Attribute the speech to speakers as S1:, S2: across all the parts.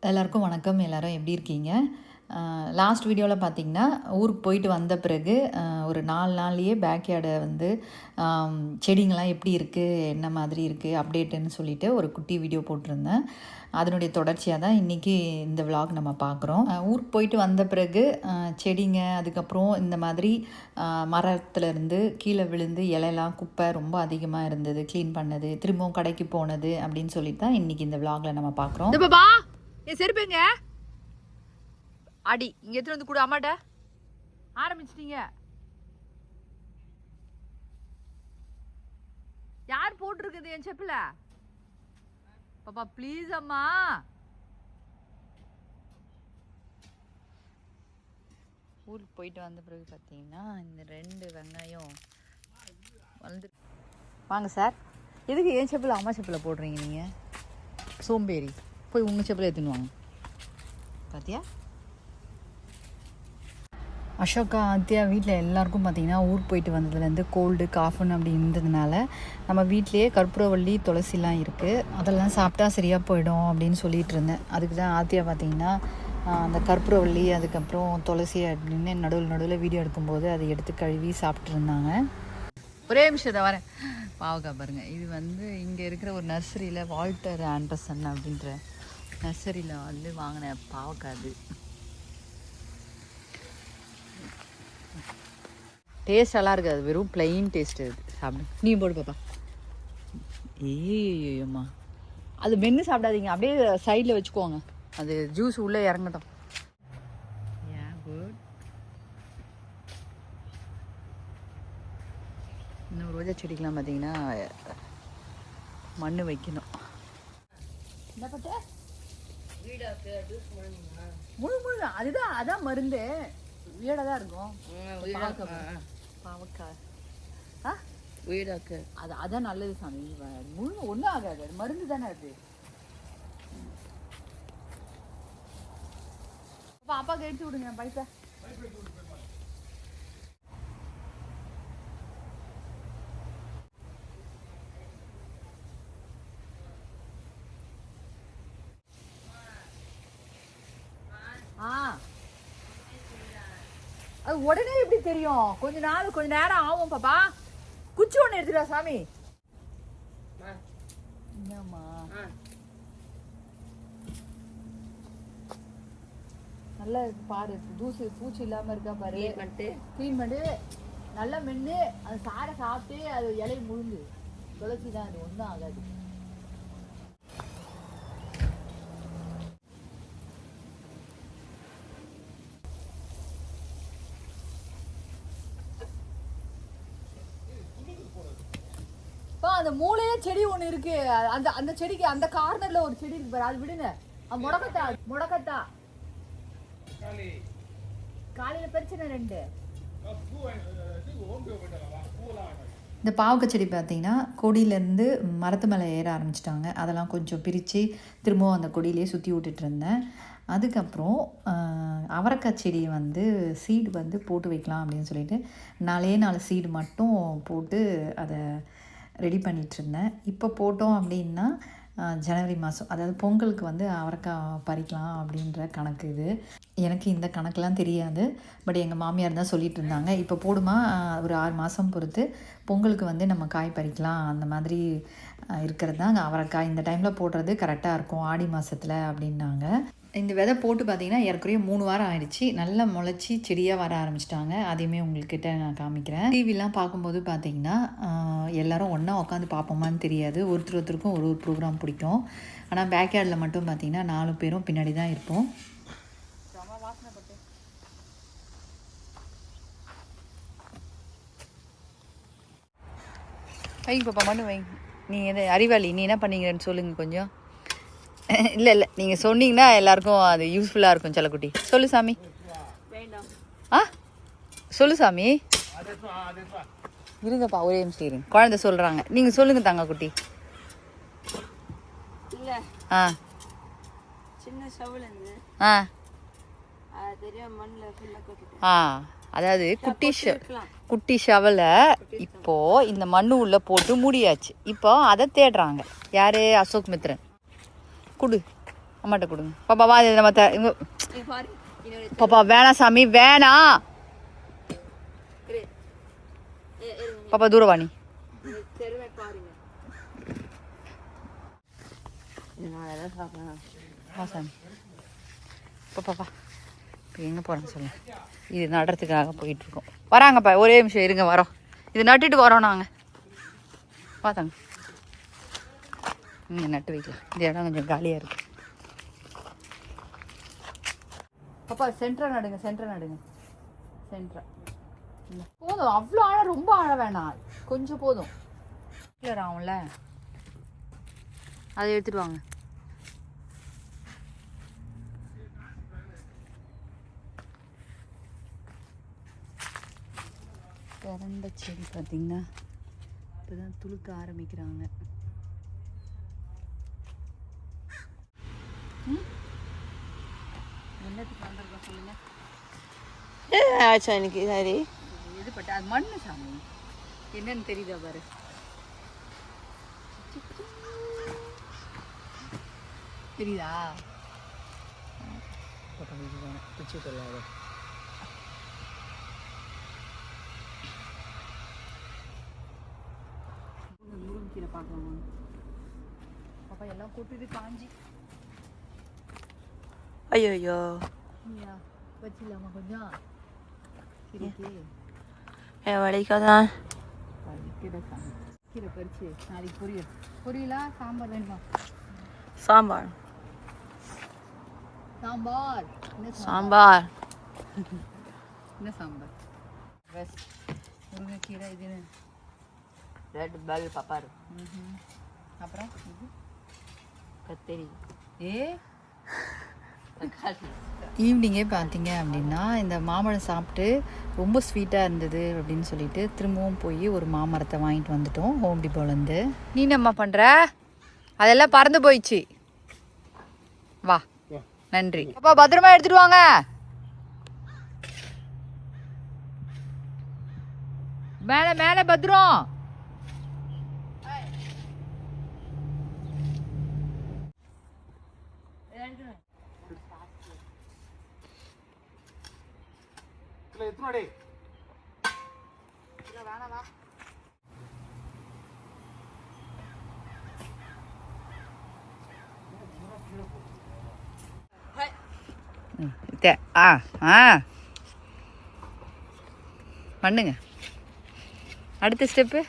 S1: எல்லாருக்கும் வணக்கம். எல்லோரும் எப்படி இருக்கீங்க? லாஸ்ட் வீடியோவில் பார்த்தீங்கன்னா ஊருக்கு போயிட்டு வந்த பிறகு ஒரு 4 நாள்லேயே பேக்யார்டை வந்து செடிங்கள்லாம் எப்படி இருக்குது, என்ன மாதிரி இருக்குது அப்டேட்டுன்னு சொல்லிட்டு ஒரு குட்டி வீடியோ போட்டிருந்தேன். அதனுடைய தொடர்ச்சியாக தான் இன்றைக்கி இந்த விலாக் நம்ம பார்க்குறோம். ஊருக்கு போயிட்டு வந்த பிறகு செடிங்க, அதுக்கப்புறம் இந்த மாதிரி மரத்துலேருந்து கீழே விழுந்து இலையெல்லாம் குப்பை ரொம்ப அதிகமாக இருந்தது, க்ளீன் பண்ணது, திரும்பவும் கடைக்கு போனது அப்படின்னு சொல்லிட்டு தான் இன்றைக்கி இந்த விலாகில் நம்ம பார்க்குறோம்.
S2: ஏன் செருப்புங்க அடி இங்க எடுத்து வந்து கூட அம்மாட்ட ஆரம்பிச்சிட்டீங்க. யார் போட்டிருக்குது என் செப்புல? பாப்பா ப்ளீஸ் அம்மா.
S1: ஊருக்கு போயிட்டு வந்த பிறகு பார்த்தீங்கன்னா இந்த 2 வெங்காயம் வளர்ந்து. வாங்க சார், எதுக்கு என் செப்பில் அம்மா செப்பில் போடுறீங்க நீங்கள்? சோம்பேறி, போய் உங்கள் செப்பில் எடுத்துன்னு வாங்க. பார்த்தியா அசோகா ஆத்தியா வீட்டில் எல்லாருக்கும் பார்த்திங்கன்னா ஊருக்கு போயிட்டு வந்ததுலேருந்து கோல்டு காஃபுன்னு அப்படி இருந்ததுனால நம்ம வீட்லேயே கற்பூரவள்ளி துளசிலாம் இருக்குது, அதெல்லாம் சாப்பிட்டா சரியாக போயிடும் அப்படின்னு சொல்லிகிட்டு இருந்தேன். அதுக்கு தான் ஆத்தியா பார்த்திங்கன்னா அந்த கற்பூரவள்ளி அதுக்கப்புறம் துளசி அப்படின்னு நடுவில் வீடியோ எடுக்கும்போது அதை எடுத்து கழுவி சாப்பிட்ருந்தாங்க. ஒரே நிமிஷத்தை வரேன். பாவக்காய் பாருங்கள், இது வந்து இங்கே இருக்கிற ஒரு நர்சரியில் வால்டர் ஆண்டர்சன் அப்படின்ற நர்சரியில் வந்து வாங்கின பாவக்காய். அது டேஸ்ட் நல்லா இருக்காது, வெறும் பிளெயின் டேஸ்ட். அது சாப்பிடு, நீ போடு பாப்பா. ஏய்யம்மா, அது மென்று சாப்பிடாதீங்க, அப்படியே சைடில் வச்சுக்கோங்க, அது ஜூஸ் உள்ளே இறங்கட்டும். குட். இன்னும் ரோஜா செடிக்கெலாம் பார்த்தீங்கன்னா மண் வைக்கணும். என்ன பட்ட முழு அதான் மருந்து வீடாக தான் இருக்கும். பாவக்காய் வீடாக்கு அதான் நல்லது சாமி. முழு ஒன்றும் ஆகாது, அது மருந்து தானே. அது அப்பாவுக்கு எடுத்து விடுங்க பைப்பை. அது உடனே எப்படி தெரியும்? கொஞ்ச நேரம் ஆகும் பாப்பா. குச்சி ஒன்று எடுத்துடா சாமி. என்னம்மா நல்லா பாரு, தூசு பூச்சி இல்லாம இருக்கா பாரு. க்ளீன் பண்ணி நல்லா மென்று அது சாரை சாப்பிட்டு அது இலையை முழுங்கு. துளசி தான், அது ஒன்றும் ஆகாது. அந்த மூளையே செடி ஒண்ணு இருக்கு, அந்த செடிக்கு அந்த கார்னர்ல ஒரு செடி இருக்கு பாரு, அது விடுங்க. முடக்கத்தா காலையில பிரச்சனை 2. இந்த பாவக்காய் செடி பார்த்தீங்கன்னா கொடியிலேருந்து மரத்து மேலே ஏற ஆரம்பிச்சிட்டாங்க. அதெல்லாம் கொஞ்சம் பிரித்து திரும்பவும் அந்த கொடியிலே சுற்றி விட்டுட்டு இருந்தேன். அதுக்கப்புறம் அவரைக்காய் செடியை வந்து சீடு வந்து போட்டு வைக்கலாம் அப்படின்னு சொல்லிட்டு 4 சீடு மட்டும் போட்டு அதை ரெடி பண்ணிகிட்ருந்தேன். இப்போ போட்டோம் அப்படின்னா ஜனவரி மாதம், அதாவது பொங்கலுக்கு வந்து அவரைக்காய் பறிக்கலாம் அப்படின்ற கணக்கு. இது எனக்கு இந்த கணக்கெலாம் தெரியாது, பட் எங்கள் மாமியார் தான் சொல்லிகிட்டு இருந்தாங்க, இப்போ போடுமா ஒரு 6 மாதம் பொறுத்து பொங்கலுக்கு வந்து நம்ம காய் பறிக்கலாம், அந்த மாதிரி இருக்கிறது தான் அவரைக்காய். இந்த டைமில் போடுறது கரெக்டாக இருக்கும் ஆடி மாதத்தில் அப்படின்னாங்க. இந்த விதை போட்டு பார்த்திங்கன்னா ஏற்கனவே 3 வாரம் ஆயிடுச்சு, நல்லா முளைச்சி செடியாக வர ஆரம்பிச்சிட்டாங்க. அதையுமே உங்கள்கிட்ட நான் காமிக்கிறேன். டிவிலாம் பார்க்கும்போது பார்த்திங்கன்னா எல்லோரும் ஒன்றா உட்காந்து பார்ப்போமான்னு தெரியாது, ஒருத்தருக்கும் ஒரு ப்ரோக்ராம் பிடிக்கும். ஆனால் பேக்யார்டில் மட்டும் பார்த்திங்கன்னா 4 பேரும் பின்னாடி தான் இருப்போம். வைங்க பாப்பா, மண்ணு வைங்க. நீ அறிவாளி, நீ என்ன பண்ணீங்கன்னு சொல்லுங்கள் கொஞ்சம். இல்லை நீங்கள் சொன்னீங்கன்னா எல்லாருக்கும் அது யூஸ்ஃபுல்லாக இருக்கும். செல்லக்குட்டி சொல்லு சாமி. சொல்லு சாமி. இருங்கப்பா ஒரே நிமிஷம் இருங்க, குழந்தை சொல்கிறாங்க. நீங்கள் சொல்லுங்கள் தங்க குட்டி. அதாவது குட்டி ஷவலை இப்போது இந்த மண்ணு உள்ளே போட்டு மூடியாச்சு. இப்போ அதை தேடுறாங்க. யார்? அசோக் மித்ரன். குடு,
S2: அம்மாட்ட கொடுங்க பாப்பா வா இது நம்ம பாப்பா வேணாம் சாமி வேணாம் பாப்பா தூரவாணி வா சாமி பாப்பா இப்போ எங்கே போகிறேன்னு சொல்ல இது நடுறதுக்காக போயிட்டுருக்கோம் வராங்கப்பா ஒரே நிமிஷம் இருங்க வரோம் இது நட்டுட்டு வரோம் நாங்கள் பார்த்தாங்க இங்கே நட்டு வைக்கலாம் இந்த இடம் கொஞ்சம் காலியாக இருக்குது பாப்பா சென்டரா நடுங்க சென்டரா போதும் அவ்வளோ ஆழம் ரொம்ப ஆழ வேணாம் கொஞ்சம் போதும் கிளியர் ஆகும்ல அதை எடுத்துட்டு வாங்க பிறண்ட செடி பார்த்தீங்கன்னா இப்போதான் துளுக்க ஆரம்பிக்கிறாங்க என்னத்துக்கு வந்திருக்கோம் சொல்லுங்க
S3: ஆச்சா எனக்கு சரி
S2: இது பட்டு அது மண்ணு சாமி என்னன்னு தெரியுதா பாரு தெரியுதா பிடிச்சி சொல்லாது முருங்கீரை பார்க்கலாம் பாப்பா எல்லாம் கொட்டுது காஞ்சி
S3: ஐயோ
S2: வச்சிடலாமா கொஞ்சம் சரிக்கு
S3: என் வலிக்காதான்
S2: கீரை பறிச்சு நாளைக்கு பொரியலா சாம்பார் வேணுமா
S3: சாம்பார்
S2: சாம்பார்
S3: சாம்பார்
S2: என்ன சாம்பார் பஸ் முருங்கைக்கீரை இது
S3: ரெட் பெல் பப்பார்
S2: அப்புறம் இது
S3: கத்தரி
S1: ஈவினிங்கே பார்த்தீங்க அப்படின்னா இந்த மாம்பழம் சாப்பிட்டு ரொம்ப ஸ்வீட்டாக இருந்தது அப்படின்னு சொல்லிட்டு திரும்பவும் போய் ஒரு மாமரத்தை வாங்கிட்டு வந்துட்டோம் ஹோம் டிப்போலேருந்து.
S2: நீ என்னம்மா பண்ணுற அதெல்லாம் பறந்து போயிடுச்சு வா நன்றி அப்பா பத்திரமா எடுத்துட்டு வாங்க மேலே மேலே பத்திரம் பண்ணுங்க அடுத்த ஸ்டெப்பு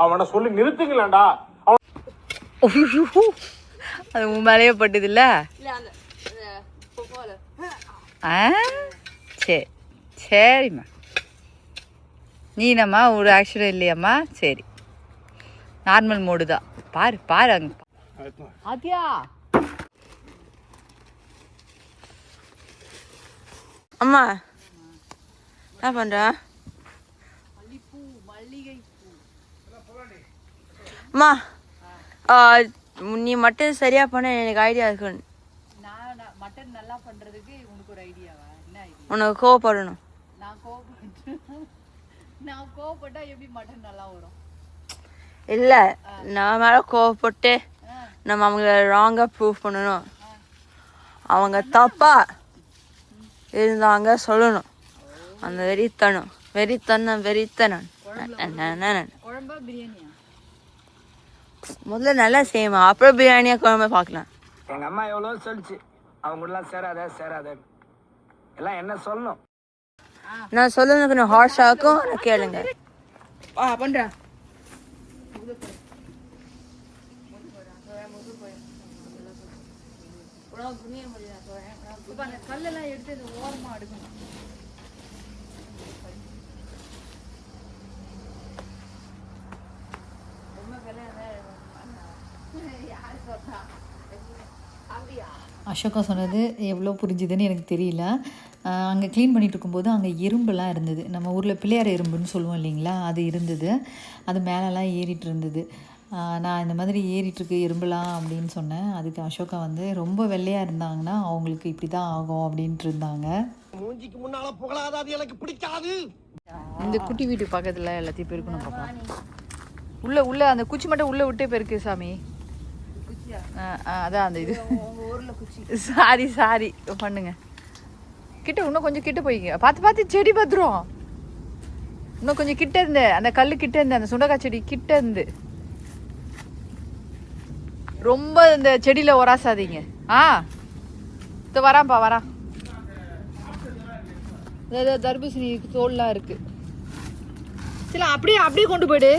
S4: அவனை சொல்லி நிறுத்துங்களேன்டா
S2: அது உன் மேலேயே பட்டது இல்ல சரி சரிம்மா நீ என்னம்மா ஒரு ஆக்சிடென்ட் இல்லையாம்மா சரி நார்மல் மோடு தான் பாரு பாரு அங்க ஆத்தியா
S3: அம்மா என்ன பண்ற அம்மா நீ மட்டும் சரியா பண்ண எனக்கு ஐடியா இருக்கு.
S2: நான் மட்டன் நல்லா பண்றதுக்கு உனக்கு ஒரு ஐடியாவா என்ன ஐடியா
S3: உனக்கு கோவப்படணும்.
S2: நான் கோவப்பட்டா எப்படி மட்டன் நல்லா வரும்
S3: இல்ல நான் மேல கோவப்பட்டு நம்ம அவங்கள ராங்கா ப்ரூவ் பண்ணணும். அவங்க தப்பா இருந்தாங்க சொல்லணும். அந்த வெறித்தனம்
S2: குழம்பா பிரியாணியா
S3: முதல்ல நல்லா செய்யுமா அப்புறம் பிரியாணியா குழம்பு பார்க்கலாம்.
S5: எங்க அம்மா எவ்வளோ சொல்லிச்சு அவங்க கூடலாம் சேராத எல்லாம் என்ன சொல்லணும்.
S3: நான் சொல்லுறதுக்கு நான் ஹார்ஷாக்கும் நான் கேளுங்க.
S2: பண்றா கல்லெல்லாம் எடுத்து இந்த ஓரமா அடுக்கணும்.
S1: அசோகா சொன்னது எவ்வளோ புரிஞ்சுதுன்னு எனக்கு தெரியல. அங்கே க்ளீன் பண்ணிகிட்டு இருக்கும்போது அங்கே எறும்பெல்லாம் இருந்தது. நம்ம ஊரில் பிள்ளையார் எறும்புன்னு சொல்லுவோம் இல்லைங்களா, அது இருந்தது. அது மேலெல்லாம் ஏறிட்டு இருந்தது. நான் இந்த மாதிரி ஏறிட்டுருக்கு எறும்பெல்லாம் அப்படின்னு சொன்னேன். அதுக்கு அசோகா வந்து ரொம்ப வெள்ளையாக இருந்தாங்கன்னா அவங்களுக்கு இப்படி தான் ஆகும் அப்படின்ட்டு இருந்தாங்க.
S4: மூஞ்சிக்கு முன்னால புகழாத அது எனக்கு பிடிக்காது.
S2: இந்த குட்டி வீட்டு பக்கத்தில் எல்லாத்தையும் பெருக்கணும் பாப்பா. உள்ள அந்த குச்சி மட்டும் உள்ள விட்டே பெருக்கு சாமி. அதான் அந்த இது சாரி பண்ணுங்க. கிட்ட இன்னும் கொஞ்சம் கிட்ட போய்க்க. பார்த்து செடி பத்திரம். இன்னும் கொஞ்சம் கிட்ட இருந்து அந்த கல் கிட்ட இருந்து அந்த சுண்டக்காய் செடி கிட்ட இருந்து ரொம்ப இந்த செடியில உராசாதீங்க. வரான். தர்பூசணி தோல்லாம் இருக்கு. சரி அப்படியே கொண்டு போயிடு.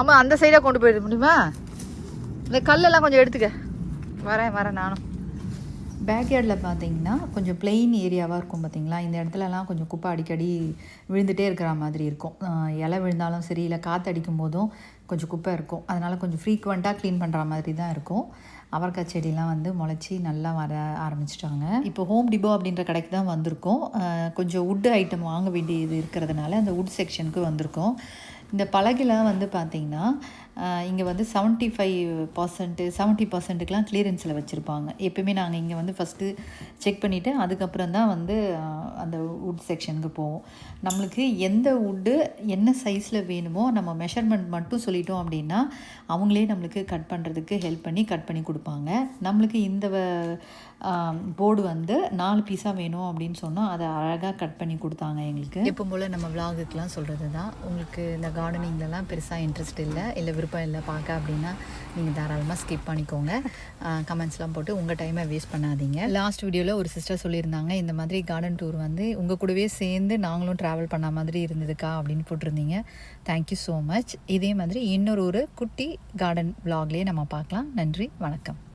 S2: ஆமா அந்த சைடா கொண்டு போயிட முடியுமா? இந்த கல்லெல்லாம் கொஞ்சம் எடுத்துக்க. வரேன் நானும்.
S1: பேக்யார்டில் பார்த்தீங்கன்னா கொஞ்சம் பிளெயின் ஏரியாவாக இருக்கும் பார்த்தீங்களா. இந்த இடத்துலலாம் கொஞ்சம் குப்பை அடிக்கடி விழுந்துகிட்டே இருக்கிற மாதிரி இருக்கும். இலை விழுந்தாலும் சரி, இல்லை காற்று அடிக்கும் போதும் கொஞ்சம் குப்பை இருக்கும். அதனால் கொஞ்சம் ஃப்ரீக்வெண்ட்டாக க்ளீன் பண்ணுற மாதிரி தான் இருக்கும். அவரைக்காய் செடிலாம் வந்து முளைச்சி நல்லா வர ஆரம்பிச்சிட்டாங்க. இப்போ ஹோம் டிபோ அப்படின்ற கடைக்கு தான் வந்திருக்கோம். கொஞ்சம் வுட்டு ஐட்டம் வாங்க வேண்டியது இருக்கிறதுனால அந்த வுட் செக்ஷனுக்கு வந்திருக்கோம். இந்த பலகைலாம் வந்து பார்த்திங்கன்னா இங்கே வந்து 75% 70%க்கெலாம் கிளியரன்ஸில் வச்சுருப்பாங்க. எப்போயுமே நாங்கள் இங்கே வந்து ஃபஸ்ட்டு செக் பண்ணிவிட்டு அதுக்கப்புறம் தான் வந்து அந்த வுட் செக்ஷனுக்கு போவோம். நம்மளுக்கு எந்த வுட்டு என்ன சைஸில் வேணுமோ நம்ம மெஷர்மெண்ட் மட்டும் சொல்லிட்டோம் அப்படின்னா அவங்களே நம்மளுக்கு கட் பண்ணுறதுக்கு ஹெல்ப் பண்ணி கட் பண்ணி கொடுப்பாங்க. நம்மளுக்கு இந்த போர்டு வந்து 4 பீஸாக வேணும் அப்படின்னு சொன்னோம். அதை அழகாக கட் பண்ணி கொடுத்தாங்க எங்களுக்கு. எப்போ போல் நம்ம விலாகுக்கெலாம் சொல்கிறது தான். உங்களுக்கு இந்த கார்டனிங்லலாம் பெருசாக இன்ட்ரெஸ்ட் இல்லை விருப்பம் இல்லை பார்க்க அப்படின்னா நீங்கள் தாராளமாக ஸ்கிப் பண்ணிக்கோங்க. கமெண்ட்ஸ்லாம் போட்டு உங்கள் டைமை வேஸ்ட் பண்ணாதீங்க. லாஸ்ட் வீடியோவில் ஒரு சிஸ்டர் சொல்லியிருந்தாங்க, இந்த மாதிரி கார்டன் டூர் வந்து உங்கள் கூடவே சேர்ந்து நாங்களும் ட்ராவல் பண்ண மாதிரி இருந்ததுக்கா அப்படின்னு போட்டிருந்தீங்க. Thank you so much. இதே மாதிரி இன்னொரு குட்டி கார்டன் விலாக்லேயே நம்ம பார்க்கலாம். நன்றி, வணக்கம்.